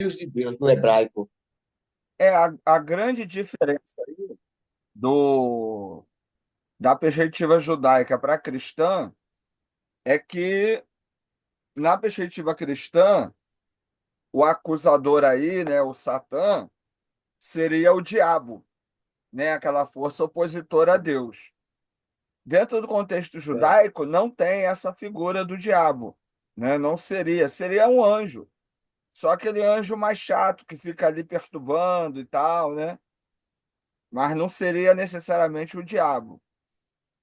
de Deus no hebraico. A grande diferença aí do, da perspectiva judaica para a cristã é que, na perspectiva cristã, o acusador aí, né, o Satã, seria o diabo, né, aquela força opositora a Deus. Dentro do contexto É. judaico, não tem essa figura do diabo, né? Não seria, seria um anjo, só aquele anjo mais chato que fica ali perturbando e tal, né? Mas não seria necessariamente o diabo.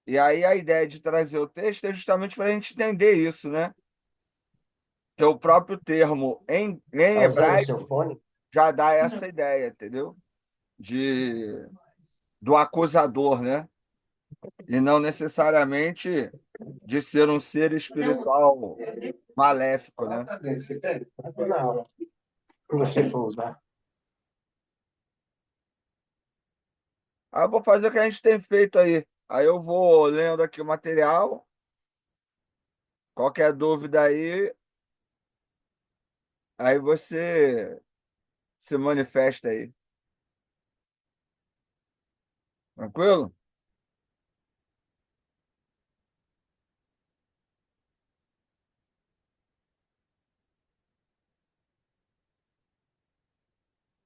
E aí a ideia de trazer o texto é justamente para a gente entender isso, né? Que o próprio termo em Tá usando o seu hebraico fone? já dá essa ideia, entendeu? De, do acusador, né? E não necessariamente de ser um ser espiritual maléfico, né? Cadê? Você quer? Tá na aula. Se você for usar. Aí eu vou fazer o que a gente tem feito aí. Aí eu vou lendo aqui o material. Qualquer dúvida aí você se manifesta aí. Tranquilo?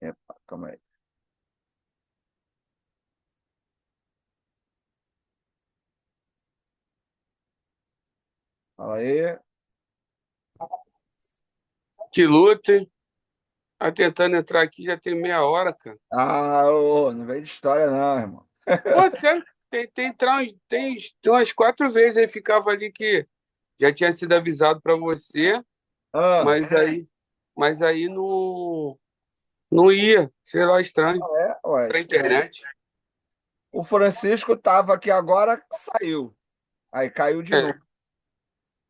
Epa, calma aí. Fala aí. Que luta. Tá tentando entrar aqui já tem meia hora, cara. Ah, ô, não vem de história não, irmão. Pô, sério, tem umas 4 vezes aí ficava ali que já tinha sido avisado pra você, Ah, mas aí não ia, sei lá, estranho, ué, pra estranho. internet. O Francisco tava aqui agora, saiu. Aí caiu de É, novo.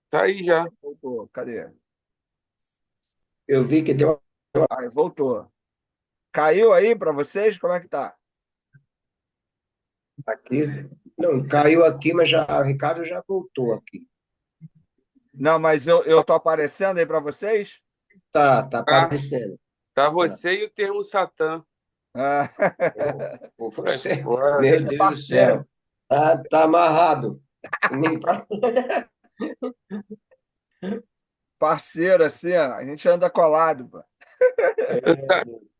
tá aí já. Voltou. Cadê? Eu vi que deu Aí voltou. Caiu aí para vocês? Como é que tá? aqui. Não, caiu aqui, mas já, o Ricardo já voltou aqui. Não, mas eu tô aparecendo aí para vocês? Tá Tá, aparecendo. tá Tá. você e o termo Satã. Ah. Ô, Sai você, fora. meu Esse é Deus do parceiro. céu. Tá amarrado. Nem pra... Parceiro, assim, ó. A gente anda colado, pô.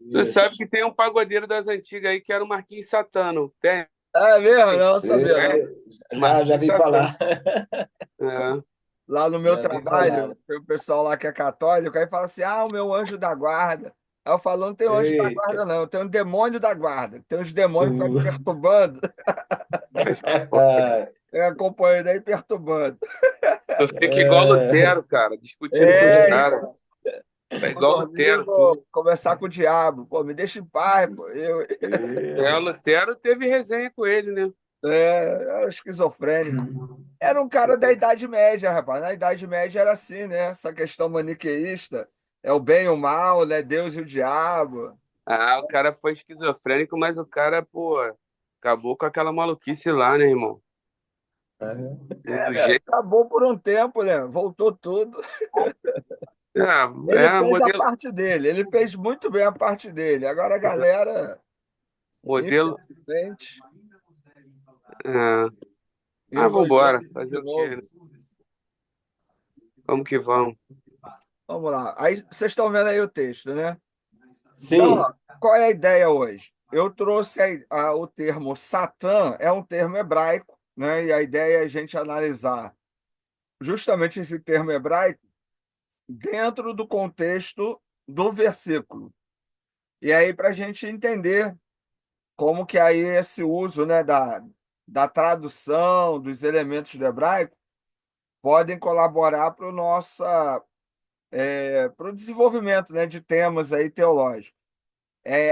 Meu Tu sabe Deus. que tem um pagodeiro das antigas aí que era o Marquinhos Satano. Tem? É mesmo? Não sabia, É, não. Já Marquinhos vi Satã. falar. É. Lá no meu Já vi falar. trabalho, tem o pessoal lá que é católico, aí fala assim: ah, o meu anjo da guarda. Aí eu falo: não tem anjo da Eita. guarda, não. Tem um demônio da guarda. Tem uns demônios que ficam me Uh. perturbando. Mas, pô, Eu acompanho daí perturbando. tu fica igual Lutero, cara, discutindo com os É, caras. então. Tá Vou igual dormir, Lutero, vou tu. conversar com o diabo. Pô, me deixa em paz, pô. É, o Lutero teve resenha com ele, né? Era esquizofrênico. Era um cara da Idade Média, rapaz. Na Idade Média era assim, né? Essa questão maniqueísta. É o bem e o mal, né? Deus e o diabo. Ah, o cara foi esquizofrênico, mas o cara, pô, acabou com aquela maluquice lá, né, irmão? É, Do né? jeito. Acabou por um tempo, né? Voltou tudo. Ele É, fez a parte dele. Ele fez muito bem a parte dele. Agora a galera, modelo. infelizmente, É. Ah, vambora. evangélico Fazer de o quê, né? novo. Vamos que vamos. Vamos lá. Aí vocês estão vendo aí o texto, né? Então, ó, Sim. qual é a ideia hoje? Eu trouxe o termo Satã, é um termo hebraico, né? E a ideia é a gente analisar justamente esse termo hebraico dentro do contexto do versículo. E aí, para a gente entender como que aí esse uso, né, da tradução dos elementos do hebraico podem colaborar para o para o desenvolvimento, né, de temas aí teológicos.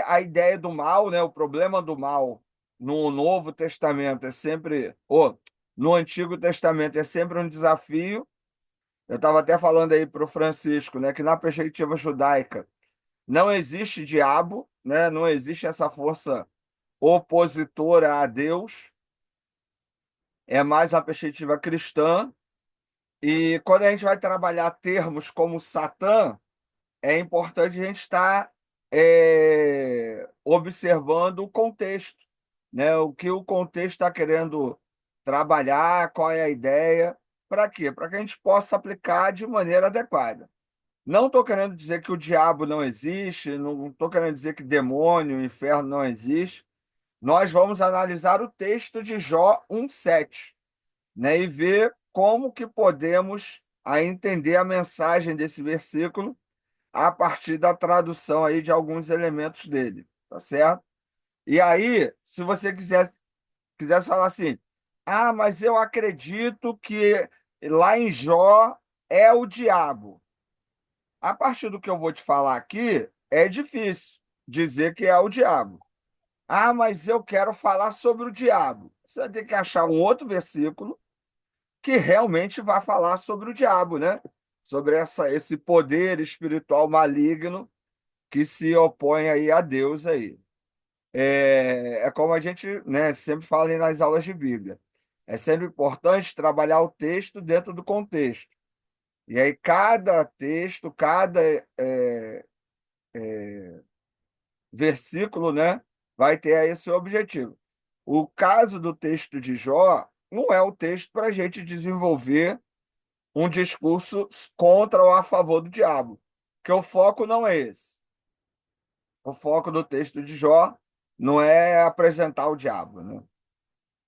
A ideia do mal, né, o problema do mal no Novo Testamento é sempre, ou no Antigo Testamento é sempre um desafio. Eu estava até falando aí para o Francisco, né, que na perspectiva judaica não existe diabo, né, não existe essa força opositora a Deus, é mais a perspectiva cristã. E quando a gente vai trabalhar termos como Satã, é importante a gente estar observando o contexto, né? O que o contexto está querendo trabalhar, qual é a ideia, para quê? Para que a gente possa aplicar de maneira adequada. Não estou querendo dizer que o diabo não existe, não estou querendo dizer que demônio, inferno não existe. Nós vamos analisar o texto de Jó 1:7, né, e ver como que podemos aí entender a mensagem desse versículo a partir da tradução aí de alguns elementos dele, tá certo? E aí, se você quiser falar assim, ah, mas eu acredito que lá em Jó é o diabo. A partir do que eu vou te falar aqui, é difícil dizer que é o diabo. Ah, mas eu quero falar sobre o diabo. Você vai ter que achar um outro versículo que realmente vai falar sobre o diabo, né? Sobre esse poder espiritual maligno que se opõe aí a Deus aí. É como a gente, né, sempre fala aí nas aulas de Bíblia. É sempre importante trabalhar o texto dentro do contexto. E aí cada texto, cada versículo, né, vai ter aí esse objetivo. O caso do texto de Jó não é o texto para a gente desenvolver um discurso contra ou a favor do diabo, porque o foco não é esse. O foco do texto de Jó não é apresentar o diabo, né?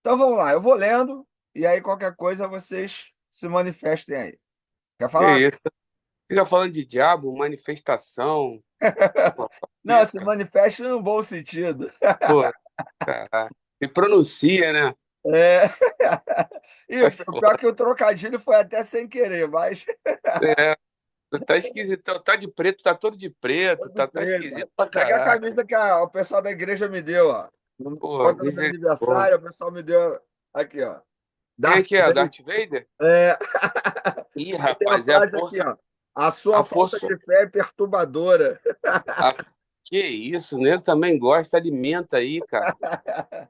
Então vamos lá, eu vou lendo e aí qualquer coisa vocês se manifestem aí. Quer Que falar? isso? Fica falando de diabo, manifestação, pô, Não, isso, se cara. manifeste no bom sentido. Pô, cara. Se pronuncia, né? É. E Tá o pior é foda. que o trocadilho foi até sem querer, mas É, tu tá esquisito, tá de preto, tá todo de preto, todo tá preto. esquisito pra Isso aqui é a caraca. camisa que o pessoal da igreja me deu, ó. Por Pô, conta do meu misericórdia. aniversário, o pessoal me deu aqui, ó. Quem é Darth que é? Vader. Darth Vader? É. Ih, E tem a rapaz, é a frase aqui, força, ó. A a sua falta força, de fé é perturbadora. a... Que isso, o nego também gosta, alimenta aí, cara.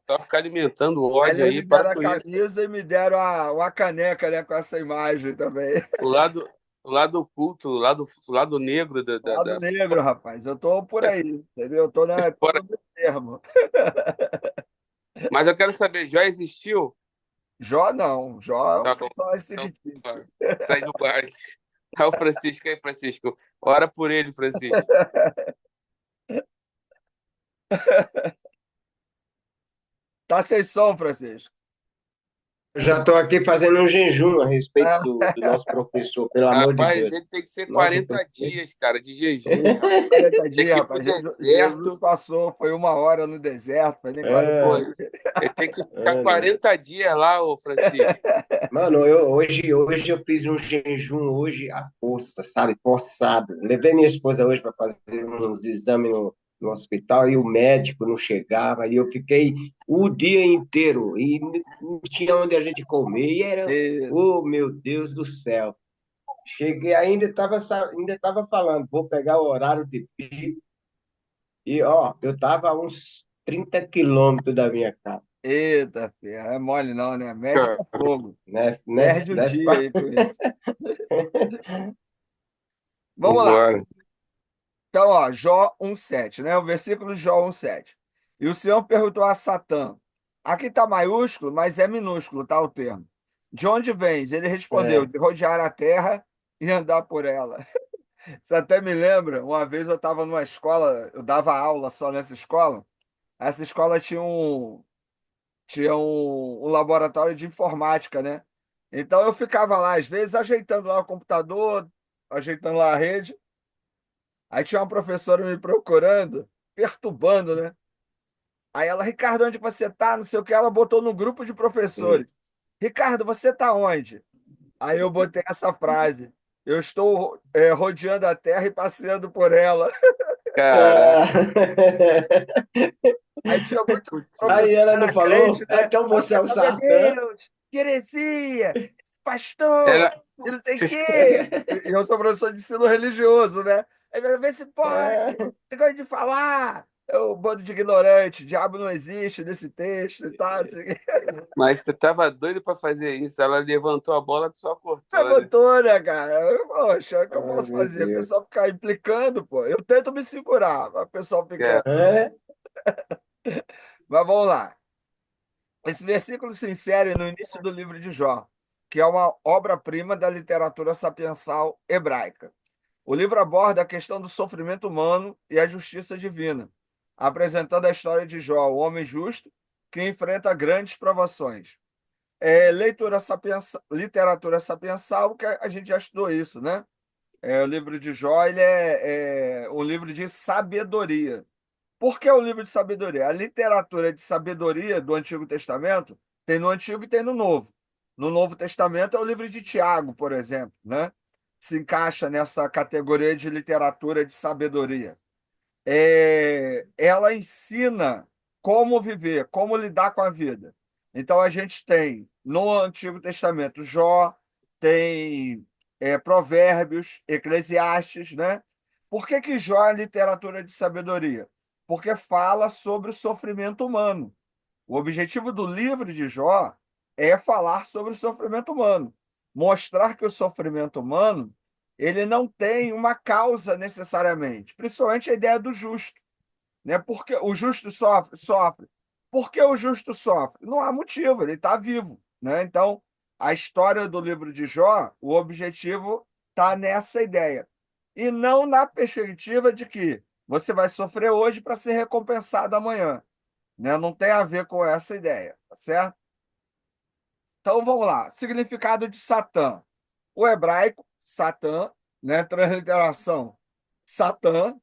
Só ficar alimentando Aí ódio eles aí, me para deram a com isso. camisa e me deram uma caneca, né, com essa imagem também. O lado, o lado oculto, o lado negro Lado negro, rapaz. Eu tô por aí, entendeu? Eu tô, tô Fora. no meio termo. Mas eu quero saber, já existiu? Jó não. Jó é um Tá bom. personagem Então, fictício. vai. Sai do bar. Ah, o Francisco aí, Francisco. Ora por ele, Francisco. Tá sem som, Francisco. Eu já estou aqui fazendo um jejum a respeito Ah, do nosso professor, pelo amor de Rapaz, Deus. ele tem que ser Nosso 40 professor. dias, cara, de jejum. 40 Tem dias, que ir pro rapaz. Jesus deserto. passou, foi 1 hora no deserto, foi nem 40 Pô, É, dias. ele tem que ficar não. 40 dias lá, ô Francisco. Mano, hoje eu fiz um jejum hoje à força, sabe? Forçado. Levei minha esposa hoje para fazer uns exames no hospital e o médico não chegava e eu fiquei o dia inteiro e não tinha onde a gente comer e era, E- oh meu Deus do céu. Cheguei ainda estava falando, vou pegar o horário de pico e ó, eu estava a uns 30 quilômetros da minha casa, Eita, ferro, é mole não, né? Médico é fogo. né? Né? Perde o Né? dia aí com isso. Vamos lá. Vambora. Então, ó, Jó 1:7, né? O versículo de Jó 1:7. E o Senhor perguntou a Satã. Aqui está maiúsculo, mas é minúsculo, tá o termo. De onde vens? Ele respondeu, É, de rodear a terra e andar por ela. Você até me lembra, uma vez eu estava numa escola, eu dava aula só nessa escola. Essa escola tinha um laboratório de informática, né? Então eu ficava lá, às vezes, ajeitando lá o computador, ajeitando lá a rede. Aí tinha uma professora me procurando, perturbando, né? Aí ela, Ricardo, onde você tá? Não sei o que, ela botou no grupo de hum. professores. Ricardo, você tá onde? Aí eu botei essa frase. Eu estou rodeando a terra e passeando por ela. Caraca. Ah, Aí tinha muito Putz, aí professor que ela não era crente, falou, ah, né? então Aí eu você é o pensava, meu Satã. Deus, que heresia, esse pastor, Era... e não sei o quê. E eu sou professor de ensino religioso, né? Aí vai ver se pode, É, negócio de falar. É um bando de ignorante, diabo não existe nesse texto e tal. Não sei o quê. Mas você tava doido pra fazer isso. Ela levantou a bola, tu só cortou, né? Levantou, né, cara? Poxa, o que eu Ai, posso meu fazer? O Deus. pessoal ficar implicando, pô. Eu tento me segurar, mas o pessoal É. fica. É? Mas vamos lá. Esse versículo se insere no início do livro de Jó, que é uma obra-prima da literatura sapiensal hebraica. O livro aborda a questão do sofrimento humano e a justiça divina, apresentando a história de Jó, o homem justo que enfrenta grandes provações. Literatura sapiensal, que a gente já estudou isso, né? O livro de Jó, ele é um livro de sabedoria. Por que o livro de sabedoria? A literatura de sabedoria do Antigo Testamento tem no Antigo e tem no Novo. No Novo Testamento é o livro de Tiago, por exemplo, né? Se encaixa nessa categoria de literatura de sabedoria. Ela ensina como viver, como lidar com a vida. Então a gente tem no Antigo Testamento Jó, tem Provérbios, Eclesiastes, né? Por que que Jó é literatura de sabedoria? Porque fala sobre o sofrimento humano. O objetivo do livro de Jó é falar sobre o sofrimento humano, mostrar que o sofrimento humano ele não tem uma causa necessariamente, principalmente a ideia do justo, né? Porque o justo sofre. Por que o justo sofre? Não há motivo, ele está vivo, né? Então, a história do livro de Jó, o objetivo está nessa ideia. E não na perspectiva de que você vai sofrer hoje para ser recompensado amanhã, né? Não tem a ver com essa ideia, tá certo? Então vamos lá. Significado de Satã. O hebraico, Satã, né? Transliteração, Satã.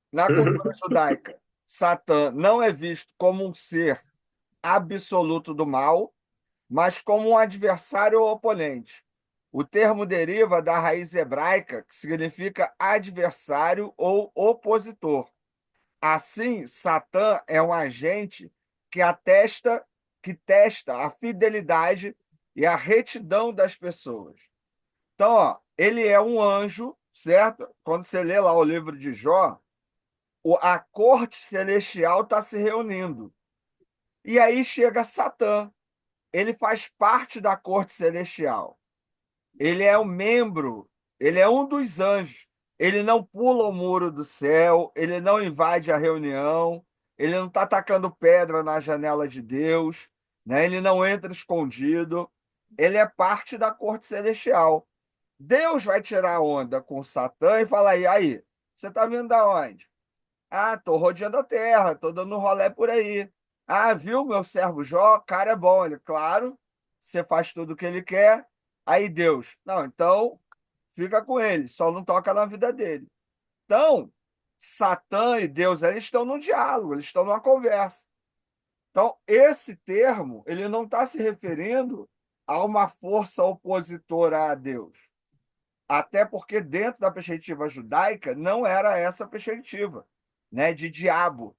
Na cultura judaica, Satã não é visto como um ser absoluto do mal, mas como um adversário ou oponente. O termo deriva da raiz hebraica, que significa adversário ou opositor. Assim, Satã é um agente que atesta, que testa a fidelidade e a retidão das pessoas. Então, ó, ele é um anjo, certo? Quando você lê lá o livro de Jó, a corte celestial está se reunindo. E aí chega Satã. Ele faz parte da corte celestial. Ele é um membro, ele é um dos anjos. Ele não pula o muro do céu, ele não invade a reunião, ele não está tacando pedra na janela de Deus, né? Ele não entra escondido. Ele é parte da corte celestial. Deus vai tirar onda com Satã e falar: e aí, você está vindo da onde? Ah, tô rodeando a terra, tô dando um rolê por aí. Ah, viu meu servo Jó? Cara é bom. Ele, claro, você faz tudo o que ele quer. Aí Deus, não, então fica com ele, só não toca na vida dele. Então, Satã e Deus, eles estão num diálogo, eles estão numa conversa. Então, esse termo, ele não está se referindo a uma força opositora a Deus. Até porque, dentro da perspectiva judaica, não era essa a perspectiva, né, de diabo.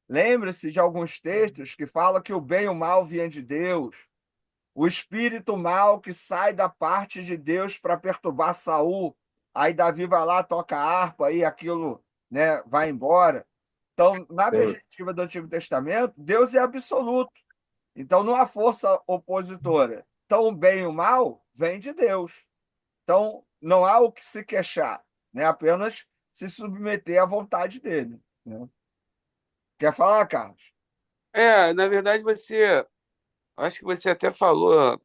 Lembre-se de alguns textos que falam que o bem e o mal vêm de Deus, o espírito mal que sai da parte de Deus para perturbar Saul, aí Davi vai lá, toca a harpa, aí aquilo, né, vai embora. Então, na Sim. perspectiva do Antigo Testamento, Deus é absoluto. Então, não há força opositora. Então, o bem e o mal vêm de Deus. Então, não há o que se queixar, né? Apenas se submeter à vontade dele, né? Quer falar, Carlos? Na verdade, acho que você até falou,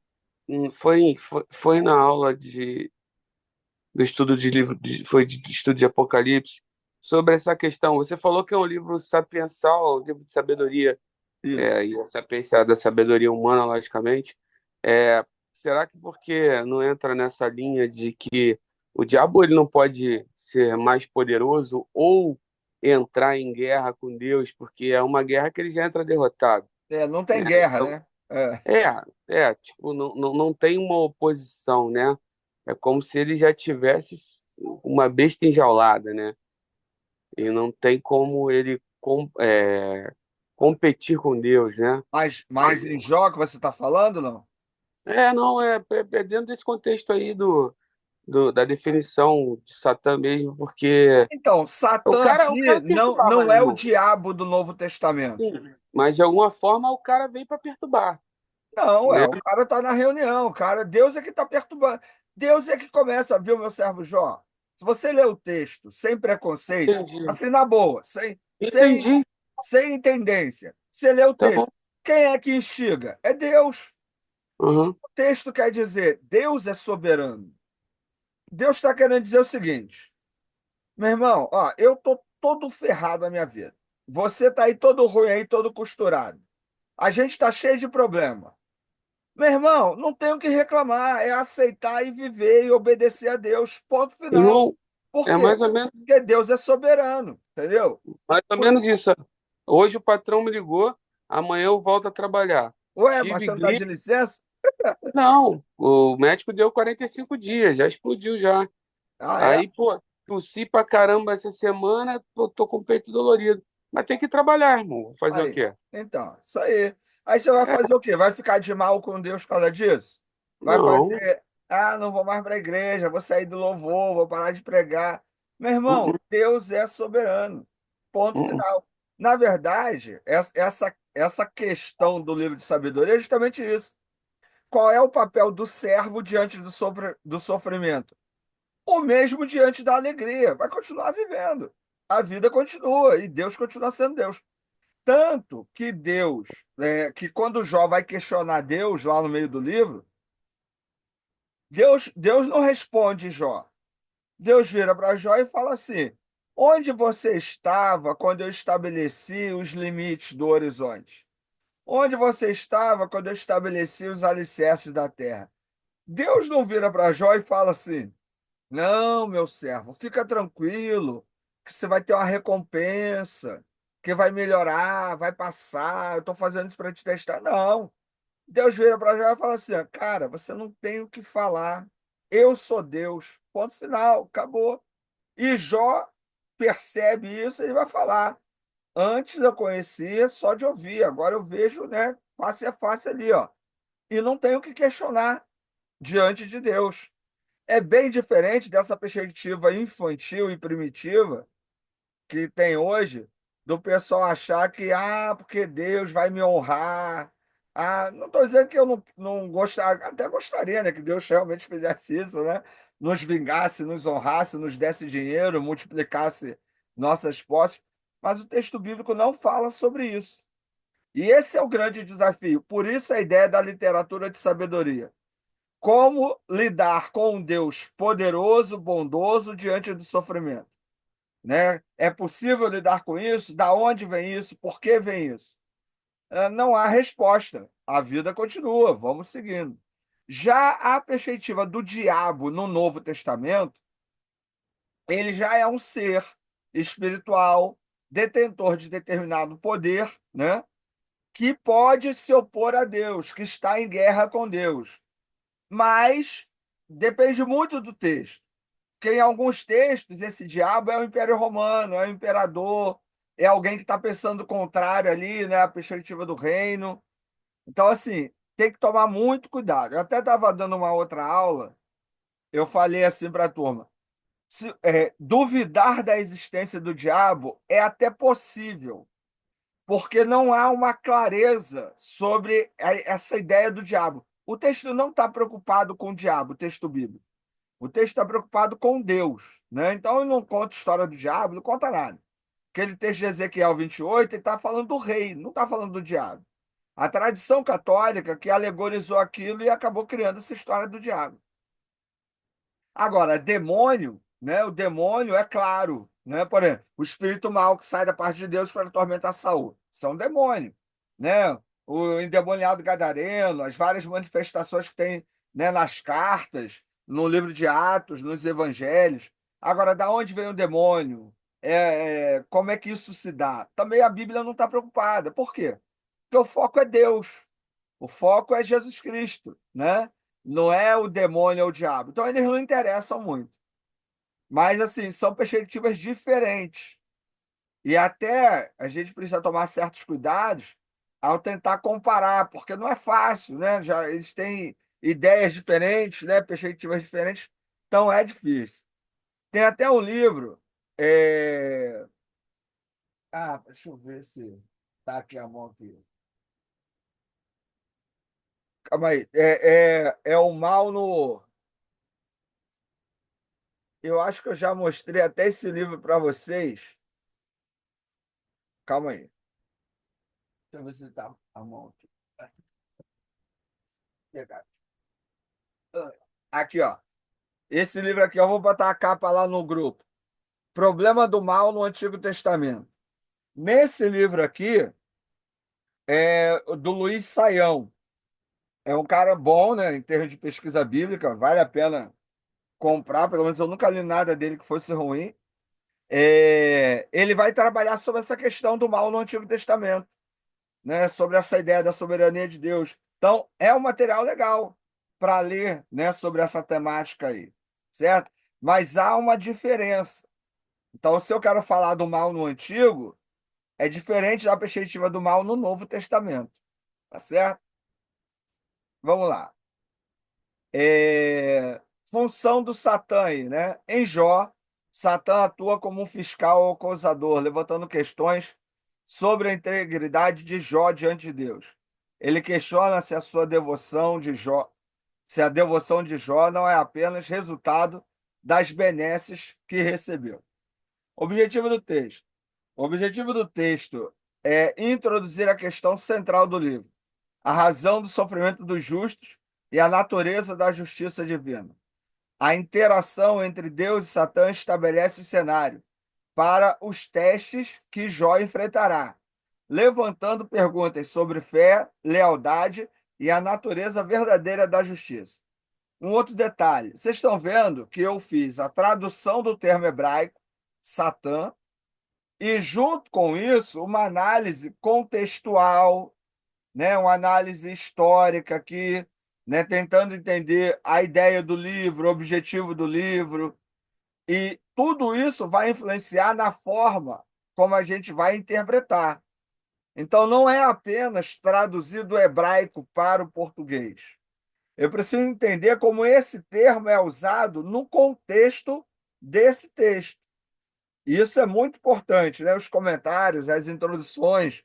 foi na aula do estudo de livro, foi de estudo de Apocalipse, sobre essa questão. Você falou que é um livro sapiensal, um livro de sabedoria, Isso. e a sapiência da sabedoria humana, logicamente. É, será que porque não entra nessa linha de que o diabo ele não pode ser mais poderoso ou entrar em guerra com Deus, porque é uma guerra que ele já entra derrotado, Não tem né? guerra, Então, né? É. é, tipo, não tem uma oposição, né? É como se ele já tivesse uma besta enjaulada, né? E não tem como ele competir com Deus, né? Mas em Jó que você está falando, não? Não, é dentro desse contexto aí da definição de Satã mesmo, porque Então, Satã o aqui cara não perturbava, né, é o irmão? diabo do Novo Testamento. Sim. Mas de alguma forma o cara veio para perturbar, Não, né? o cara está na reunião, cara. Deus é que está perturbando. Deus é que começa, viu, meu servo Jó? Se você ler o texto sem preconceito, Entendi. assim, na boa, Entendi. sem tendência, você lê o Tá bom. texto. Quem é que instiga? É Deus. Uhum. O texto quer dizer, Deus é soberano. Deus está querendo dizer o seguinte, meu irmão, ó, eu tô todo ferrado na minha vida. Você tá aí todo ruim aí, todo costurado. A gente tá cheio de problema. Meu irmão, não tem o que reclamar, é aceitar e viver e obedecer a Deus. Ponto final. Irmão, Por é quê? Porque Deus é soberano, entendeu? mais ou menos isso. Hoje o patrão me ligou, amanhã eu volto a trabalhar. Ué, mas Tive você não tá de gripe. licença? Não, o médico deu 45 dias, já explodiu já. Ah, é? Aí, pô, tossi pra caramba essa semana, tô com o peito dolorido. Mas tem que trabalhar, irmão. Vou fazer o Aí. quê? Então, isso aí. Aí você vai É, fazer o quê? Vai ficar de mal com Deus por causa disso? Vai não. fazer, não vou mais para a igreja, vou sair do louvor, vou parar de pregar. Meu irmão, Uh-uh, Deus é soberano. Ponto uh-uh. final. Na verdade, essa questão do livro de sabedoria é justamente isso. Qual é o papel do servo diante do sofrimento? O mesmo diante da alegria. Vai continuar vivendo. A vida continua e Deus continua sendo Deus. Tanto que Deus, que quando Jó vai questionar Deus lá no meio do livro, Deus não responde Jó. Deus vira para Jó e fala assim: onde você estava quando eu estabeleci os limites do horizonte? Onde você estava quando eu estabeleci os alicerces da terra? Deus não vira para Jó e fala assim: não, meu servo, fica tranquilo, que você vai ter uma recompensa, que vai melhorar, vai passar. Eu estou fazendo isso para te testar. Não. Deus vira para Jó e fala assim: ó, cara, você não tem o que falar. Eu sou Deus. Ponto final, acabou. E Jó percebe isso, ele vai falar. Antes eu conhecia só de ouvir, agora eu vejo, né, face a face ali, ó. E não tenho o que questionar diante de Deus. É bem diferente dessa perspectiva infantil e primitiva que tem hoje, do pessoal achar que, porque Deus vai me honrar. Não estou dizendo que eu não gostaria, até gostaria, né, que Deus realmente fizesse isso, né? Nos vingasse, nos honrasse, nos desse dinheiro, multiplicasse nossas posses, mas o texto bíblico não fala sobre isso. E esse é o grande desafio. Por isso a ideia da literatura de sabedoria. Como lidar com um Deus poderoso, bondoso diante do sofrimento? Né? É possível lidar com isso? Da onde vem isso? Por que vem isso? Não há resposta. A vida continua, vamos seguindo. Já a perspectiva do diabo no Novo Testamento, ele já é um ser espiritual, detentor de determinado poder, né? Que pode se opor a Deus, que está em guerra com Deus. Mas depende muito do texto. Porque em alguns textos, esse diabo é o Império Romano, é o imperador, é alguém que está pensando o contrário ali, né? A perspectiva do reino. Então, assim, tem que tomar muito cuidado. Eu até estava dando uma outra aula, eu falei assim para a turma: duvidar da existência do diabo é até possível, porque não há uma clareza sobre essa ideia do diabo. O texto não está preocupado com o diabo, o texto bíblico. O texto está preocupado com Deus, né? Então ele não conta a história do diabo, não conta nada. Aquele texto de Ezequiel 28, ele está falando do rei, não está falando do diabo. A tradição católica que alegorizou aquilo e acabou criando essa história do diabo. Agora, demônio, né? O demônio é claro, né? Por exemplo, o espírito mau que sai da parte de Deus para atormentar Saul. Isso é um demônio, né? O endemoniado gadareno, as várias manifestações que tem, né, nas cartas, no livro de Atos, nos evangelhos. Agora, da onde vem o demônio? Como é que isso se dá? Também a Bíblia não está preocupada. Por quê? Porque o foco é Deus. O foco é Jesus Cristo, né? Não é o demônio ou o diabo. Então eles não interessam muito. Mas assim, são perspectivas diferentes. E até a gente precisa tomar certos cuidados ao tentar comparar, porque não é fácil, né? Já eles têm ideias diferentes, né? Perspectivas diferentes. Então é difícil. Tem até um livro. é, Deixa eu ver se tá aqui a mão aqui. Calma aí. É o mal no. Eu acho que eu já mostrei até esse livro para vocês. Calma aí. Deixa eu ver se tá a mão aqui. Pegar. Aqui, ó. Esse livro aqui, eu vou botar a capa lá no grupo. Problema do mal no Antigo Testamento. Nesse livro aqui, é do Luiz Saião. É um cara bom, né, em termos de pesquisa bíblica, vale a pena comprar, pelo menos eu nunca li nada dele que fosse ruim. Ele vai trabalhar sobre essa questão do mal no Antigo Testamento, né, sobre essa ideia da soberania de Deus. Então, é um material legal para ler, né, sobre essa temática aí, certo? Mas há uma diferença. Então, se eu quero falar do mal no Antigo, é diferente da perspectiva do mal no Novo Testamento, tá certo? Vamos lá. Função do Satã aí, né? Em Jó, Satã atua como um fiscal ou acusador, levantando questões sobre a integridade de Jó diante de Deus. Ele questiona se a sua devoção de Jó, se a devoção de Jó não é apenas resultado das benesses que recebeu. Objetivo do texto. O objetivo do texto é introduzir a questão central do livro, a razão do sofrimento dos justos e a natureza da justiça divina. A interação entre Deus e Satã estabelece o cenário para os testes que Jó enfrentará, levantando perguntas sobre fé, lealdade e a natureza verdadeira da justiça. Um outro detalhe: vocês estão vendo que eu fiz a tradução do termo hebraico, Satã, e junto com isso, uma análise contextual, né, uma análise histórica aqui, né, tentando entender a ideia do livro, o objetivo do livro, e tudo isso vai influenciar na forma como a gente vai interpretar. Então, não é apenas traduzir do hebraico para o português. Eu preciso entender como esse termo é usado no contexto desse texto. E isso é muito importante, né? Os comentários, as introduções,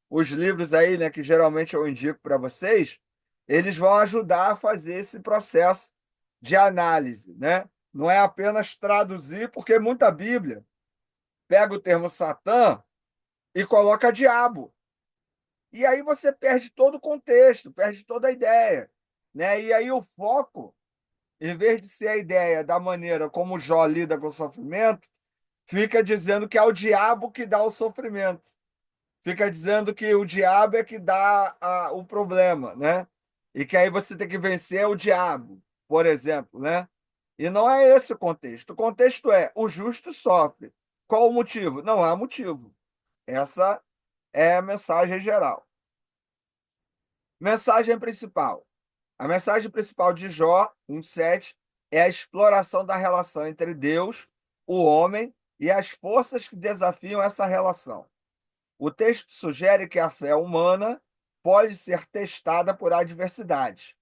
os livros aí, né, que geralmente eu indico para vocês, eles vão ajudar a fazer esse processo de análise, né? Não é apenas traduzir, porque muita Bíblia pega o termo Satã e coloca diabo. E aí você perde todo o contexto, perde toda a ideia, né? E aí o foco, em vez de ser a ideia da maneira como Jó lida com o sofrimento, fica dizendo que é o diabo que dá o sofrimento. Fica dizendo que o diabo é que dá o problema, né? E que aí você tem que vencer o diabo, por exemplo, né? E não é esse o contexto. O contexto é: o justo sofre. Qual o motivo? Não há motivo. Essa é a mensagem geral. Mensagem principal. A mensagem principal de Jó 1:7 é a exploração da relação entre Deus, o homem e as forças que desafiam essa relação. O texto sugere que a fé humana pode ser testada por adversidades,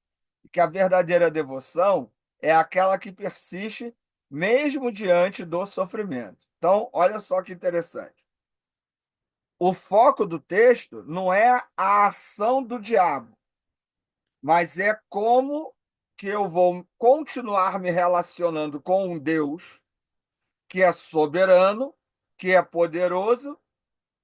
e que a verdadeira devoção é aquela que persiste mesmo diante do sofrimento. Então, olha só que interessante. O foco do texto não é a ação do diabo, mas é como que eu vou continuar me relacionando com um Deus que é soberano, que é poderoso,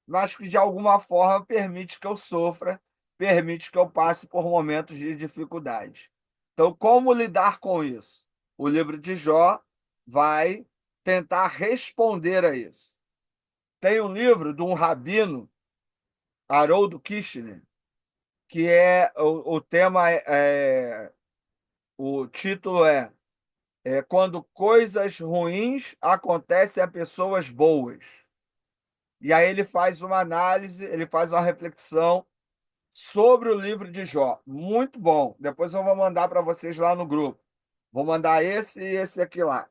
mas que de alguma forma permite que eu sofra, permite que eu passe por momentos de dificuldade. Então, como lidar com isso? O livro de Jó vai tentar responder a isso. Tem um livro de um rabino, Haroldo Kishner, que o tema o título é Quando Coisas Ruins Acontecem a Pessoas Boas. E aí ele faz uma análise, ele faz uma reflexão sobre o livro de Jó. Muito bom. Depois eu vou mandar para vocês lá no grupo. Vou mandar esse e esse aqui lá.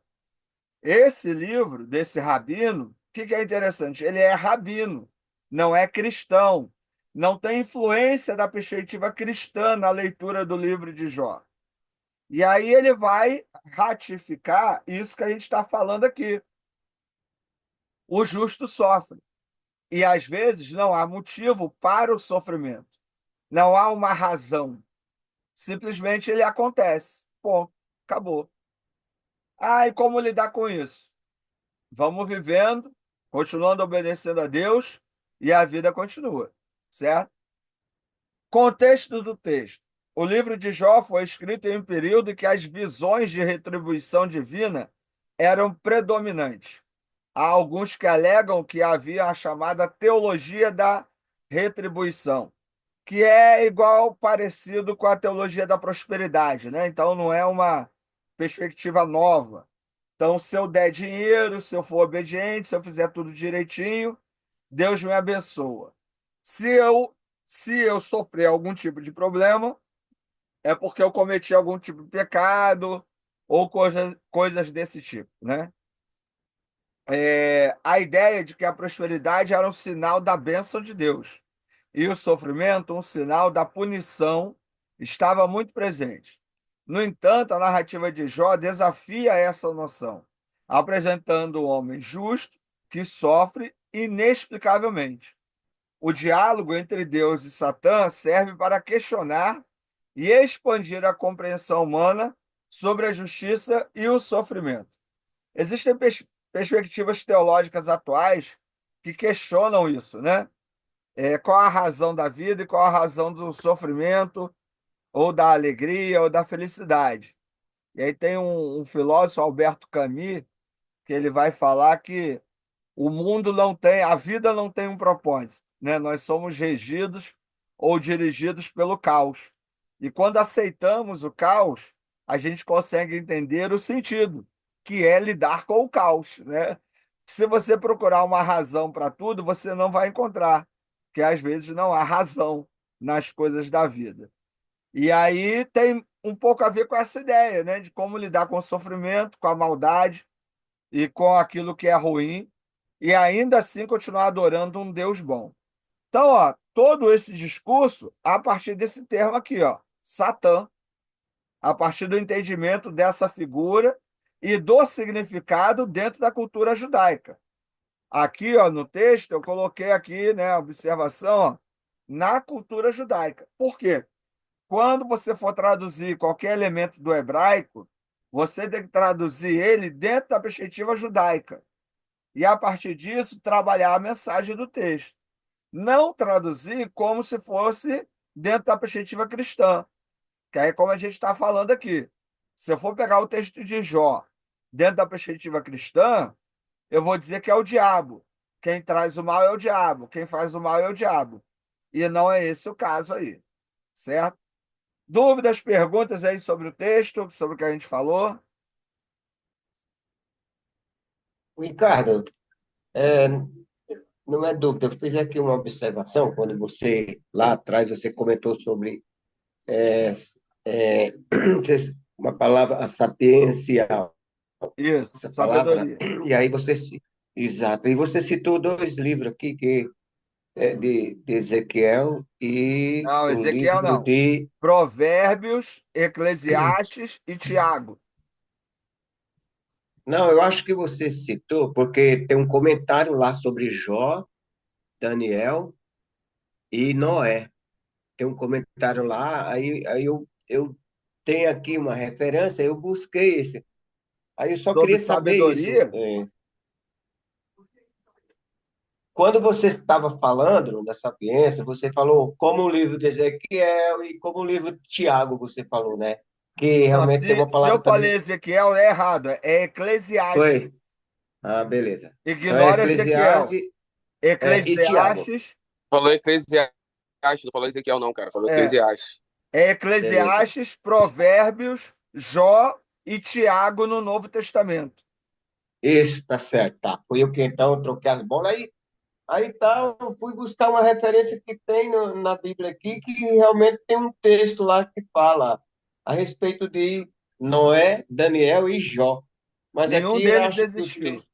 Esse livro desse rabino, o que é interessante? Ele é rabino, não é cristão. Não tem influência da perspectiva cristã na leitura do livro de Jó. E aí ele vai ratificar isso que a gente está falando aqui. O justo sofre. E às vezes não há motivo para o sofrimento. Não há uma razão. Simplesmente ele acontece. Ponto. Acabou. Ah, e como lidar com isso? Vamos vivendo, continuando obedecendo a Deus e a vida continua. Certo? Contexto do texto. O livro de Jó foi escrito em um período em que as visões de retribuição divina eram predominantes. Há alguns que alegam que havia a chamada teologia da retribuição, que é igual, parecido com a teologia da prosperidade, né? Então não é uma perspectiva nova. Então, se eu der dinheiro, se eu for obediente, se eu fizer tudo direitinho, Deus me abençoa. Se eu, se eu sofrer algum tipo de problema, é porque eu cometi algum tipo de pecado ou coisas desse tipo, né? A ideia de que a prosperidade era um sinal da bênção de Deus e o sofrimento um sinal da punição estava muito presente. No entanto, a narrativa de Jó desafia essa noção, apresentando o homem justo que sofre inexplicavelmente. O diálogo entre Deus e Satã serve para questionar e expandir a compreensão humana sobre a justiça e o sofrimento. Existem perspectivas teológicas atuais que questionam isso, né? Qual a razão da vida e qual a razão do sofrimento, ou da alegria, ou da felicidade. E aí tem um filósofo, Alberto Camus, que ele vai falar que o mundo não tem, a vida não tem um propósito, né? Nós somos regidos ou dirigidos pelo caos. E quando aceitamos o caos, a gente consegue entender o sentido, que é lidar com o caos, né? Se você procurar uma razão para tudo, você não vai encontrar, que às vezes não há razão nas coisas da vida. E aí tem um pouco a ver com essa ideia, né, de como lidar com o sofrimento, com a maldade e com aquilo que é ruim, e ainda assim continuar adorando um Deus bom. Então, ó, todo esse discurso a partir desse termo aqui, ó, Satã, a partir do entendimento dessa figura e do significado dentro da cultura judaica. Aqui, ó, no texto, eu coloquei aqui, né, a observação, ó, na cultura judaica. Por quê? Quando você for traduzir qualquer elemento do hebraico, você tem que traduzir ele dentro da perspectiva judaica. E, a partir disso, trabalhar a mensagem do texto. Não traduzir como se fosse dentro da perspectiva cristã, que aí, como a gente está falando aqui, se eu for pegar o texto de Jó dentro da perspectiva cristã, eu vou dizer que é o diabo. Quem traz o mal é o diabo, quem faz o mal é o diabo. E não é esse o caso aí, certo? Dúvidas, perguntas aí sobre o texto, sobre o que a gente falou? Ricardo, é, não é dúvida, eu fiz aqui uma observação quando você, lá atrás, você comentou sobre é, é, uma palavra, a sapiência, Isso, essa palavra, sabedoria. e aí você, exato, e você citou dois livros aqui, que é de Ezequiel e Não, o Ezequiel livro não. de... Provérbios, Eclesiastes e Tiago. Não, eu acho que você citou, porque tem um comentário lá sobre Jó, Daniel e Noé. Tem um comentário lá, aí eu tenho aqui uma referência, eu busquei esse. Aí eu só Sobre queria saber isso. sabedoria? Quando você estava falando da sapiência, você falou como o livro de Ezequiel e como o livro de Tiago, você falou, né? Que Não, realmente tem se, uma se eu palavra falei também. Ezequiel, é errado. É Eclesiastes. Foi? Ah, beleza. Então é Ignora Ezequiel. Eclesiastes, e Tiago. Eclesiastes Falou Eclesiastes, não falou Ezequiel, não, cara. Falou é, Eclesiastes. é Beleza. Eclesiastes, Provérbios, Jó e Tiago no Novo Testamento. Isso, tá certo, tá. Foi eu que então troquei as bolas. Aí tá, eu fui buscar uma referência que tem na Bíblia aqui, que realmente tem um texto lá que fala a respeito de Noé, Daniel e Jó. Mas Nenhum aqui eu deles acho que o existiu. texto.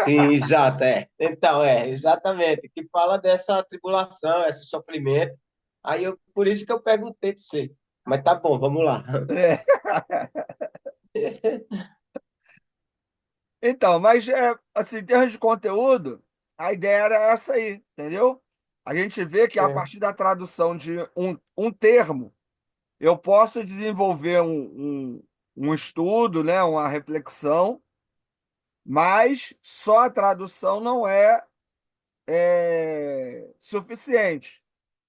Sim, exato, é. Então, exatamente, que fala dessa tribulação, esse sofrimento. Por isso que eu perguntei para você. Mas tá bom, vamos lá. É. Então, mas assim, em termos de conteúdo, a ideia era essa aí, entendeu? A gente vê que a É, partir da tradução de um termo, eu posso desenvolver um estudo, né, uma reflexão, mas só a tradução não é suficiente.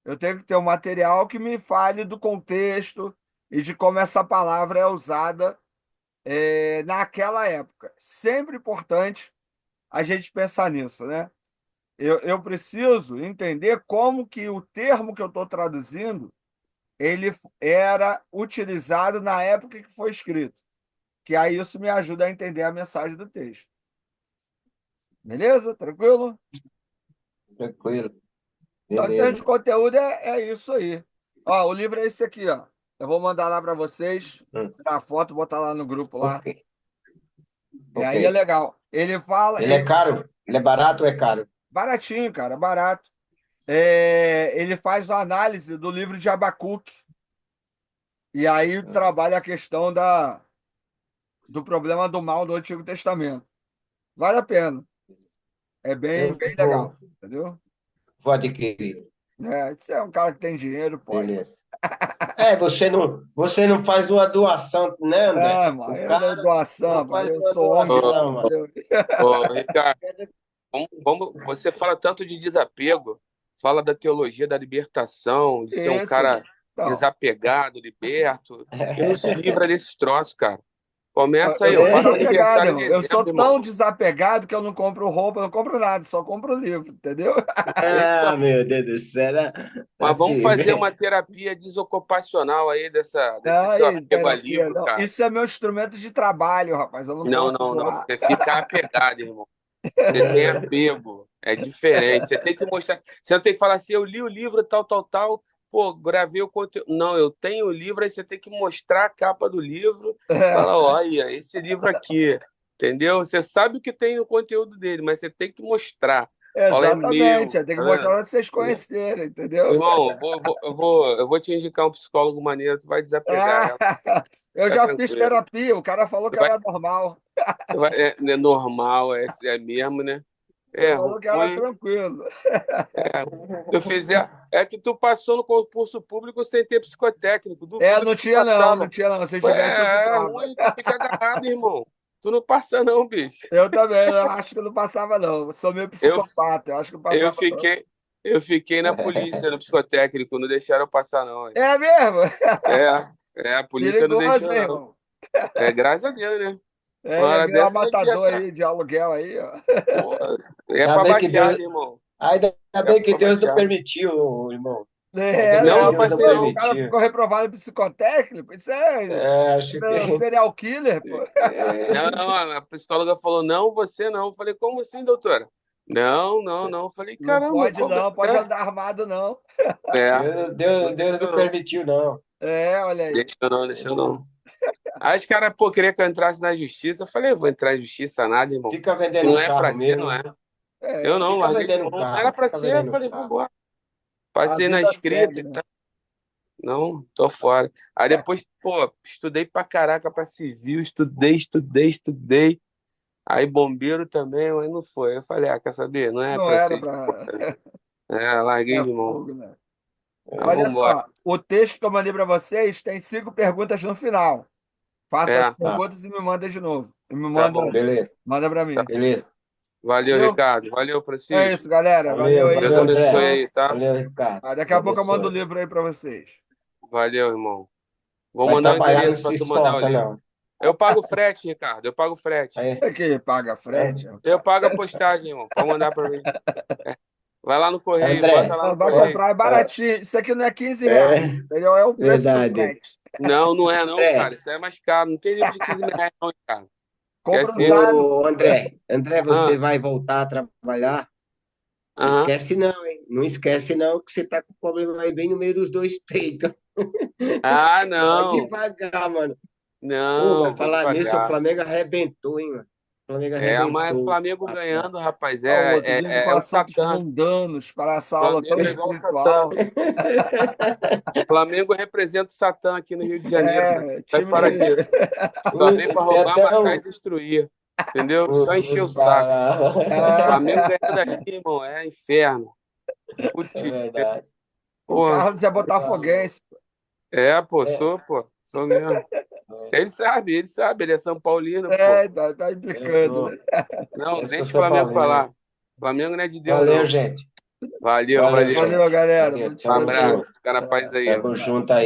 Eu tenho que ter um material que me fale do contexto e de como essa palavra é usada naquela época. Sempre importante a gente pensar nisso, né? Eu preciso entender como que o termo que eu estou traduzindo ele era utilizado na época que foi escrito, que aí isso me ajuda a entender a mensagem do texto. Beleza? Tranquilo? tranquilo, Então, em termos beleza. de conteúdo, é isso aí. Ó, o livro é esse aqui, ó. Eu vou mandar lá para vocês, Hum, tirar a foto, botar lá no grupo lá. ok, E ok. aí é legal. Ele fala, Ele é caro? Ele é barato ou é caro? baratinho, cara, barato. Ele faz a análise do livro de Abacuque. E aí trabalha a questão do problema do mal do Antigo Testamento. Vale a pena. É bem, Eu bem vou, legal, entendeu? vou adquirir, Você é um cara que tem dinheiro, pode. beleza. É, você não faz uma doação, né, André? Ah, mano, O eu dou cara doação, não mano. faz Eu uma sou ONGzão, doação, mano. entendeu? Ricardo, você fala tanto de desapego, fala da teologia da libertação, de ser um Isso. cara Então, desapegado, liberto, e não se livra desses troços, cara. Começa aí, eu eu sou faço É, desapegado, aniversário em irmão. Eu sou dezembro, irmão. tão desapegado que eu não compro roupa, não compro nada, só compro livro, entendeu? Então, ah, meu Deus do céu, né? mas vamos Assim, fazer uma terapia desocupacional aí desse seu Aí, apego a terapia, livro, não. cara. Isso é meu instrumento de trabalho, rapaz. Eu não Não, posso não, não. doar. Você fica apegado, irmão. Você tem apego. É diferente. Você tem que mostrar. Você não tem que falar assim, eu li o livro, tal, tal, tal. Pô, gravei o conteúdo. Não, eu tenho o livro, aí você tem que mostrar a capa do livro. Fala, olha, esse livro aqui. Entendeu? Você sabe o que tem no conteúdo dele, mas você tem que mostrar. Fala, é Exatamente. meu. Tem que Tá mostrar vendo? pra vocês conhecerem, entendeu? Irmão, eu vou te indicar um psicólogo maneiro, tu vai desapegar Ah, ela, eu fica já fiz tranquilo. terapia, o cara falou Você que vai, era normal. é normal, é mesmo, né? Ele É falou que era ruim. tranquilo. É, tu fizer, é que tu passou no concurso público sem ter psicotécnico. Duvido Não que tu tinha não, não passava. tinha não. Se eu Ué, tivesse, eu é ficava. ruim, tu fica agarrado, irmão. Tu não passa, não, bicho. Eu também, eu acho que não passava não. Eu sou meio Eu, psicopata, eu acho que não eu passava não. fiquei, eu fiquei na polícia, no psicotécnico, não deixaram eu passar, não. Ué. É mesmo? É, a polícia não Perigoso, deixou, hein, não. irmão? É, graças a Deus, né? Uma Ia hora virar dessa eu devia matador estar. aí de aluguel aí, ó. Pô, é ainda pra bem que Deus, baixada, irmão. ainda É bem que pra Deus não baixada. permitiu, irmão. Ainda É, bem que Não, não Deus não, não passei, pô, o não. cara permitiu. ficou reprovado em psicotécnico, isso é Acho que serial killer, pô. Não, não, a psicóloga falou, não, você não. Eu falei, como assim, doutora? Não, não, não. Eu falei, Não caramba, pode como não, pode é? andar armado não. É, Deus, não Deus não deixou, não. permitiu, não. Olha aí. Deixou não, deixou não. Aí os caras, pô, queria que eu entrasse na justiça. Eu falei, eu vou entrar em justiça nada, irmão. Fica Se vendendo não um é carro pra ser, não mesmo. é. Eu É, não, Fica larguei de vendendo um mão. Não era carro. pra Fica ser. Eu vendendo um falei, carro. vambora. a Passei na vida escrita segue, e né? tal. Não, tô fora. Aí depois, pô, estudei pra caraca pra civil, estudei, estudei, estudei. Aí bombeiro também, mas não foi. Eu falei, quer saber? Não é Não pra era ser. para Larguei é de mão. fogo, né? Ah, Olha vambora. só, o texto que eu mandei para vocês tem 5 perguntas no final. Faça as É, Tá, perguntas e me manda de novo. E me tá manda, bom. beleza, manda para Tá. mim. beleza. Valeu, Viu? Ricardo. Valeu, É isso, Francisco. galera. Valeu Valeu, aí Deus valeu, pela abençoe André. aí, chance. tá? Valeu, Ricardo. Daqui Deus a pouco eu mando o abençoe. livro aí para vocês. Valeu, irmão. Vou Vai mandar o trabalhar, não endereço se pra tu mandar o esforça, livro. não. Eu pago o frete, Ricardo. Eu pago o frete. Aí, É que paga é. frete, Eu rapaz. pago a postagem, irmão. Pode mandar pra mim. Vai lá no correio, bota André, lá Não, no vai correio. comprar, é baratinho. Isso aqui não é R$ 15, é entendeu? É o preço do verdade. frete. Não, não é não, cara. André, Isso aí é mais caro. Não tem livro de 15 mil reais, não, Ricardo. Compra Esquece isso. usado, ô André, você Ah, vai voltar a trabalhar? Não aham. esquece não, hein? Não esquece não que você tá com problema aí bem no meio dos dois peitos. Ah, Vai não. devagar, mano. Pô, mas Não, vou falar nisso, o devagar. Flamengo arrebentou, hein, mano? O Flamengo Mas o arrebentou. Flamengo ganhando, rapaz, O outro vindo com é o assuntos Satã. mundanos para essa aula tão Flamengo é igual o Satã. espiritual. Flamengo representa o Satã aqui no Rio de Janeiro. Sai Time fora de. disso. Só vem para roubar, matar e Betão, destruir. Entendeu? Só encher vou o saco. falar. Flamengo ganhando aqui, irmão, é inferno. É Putz, verdade. O pô, Carlos é botafoguense. pô, É, sou mesmo. Ele sabe, ele é São Paulino, pô. Tá eu implicando, sou, né? Não, eu sou deixa o São Flamengo pra Paulino. lá. Flamengo não é de Deus, Valeu, não. gente. Valeu, Valeu, valeu. Valeu, gente. galera. Valeu. Vou te Um Tamo ver. abraço. junto. Fica na paz aí. Tamo junto aí.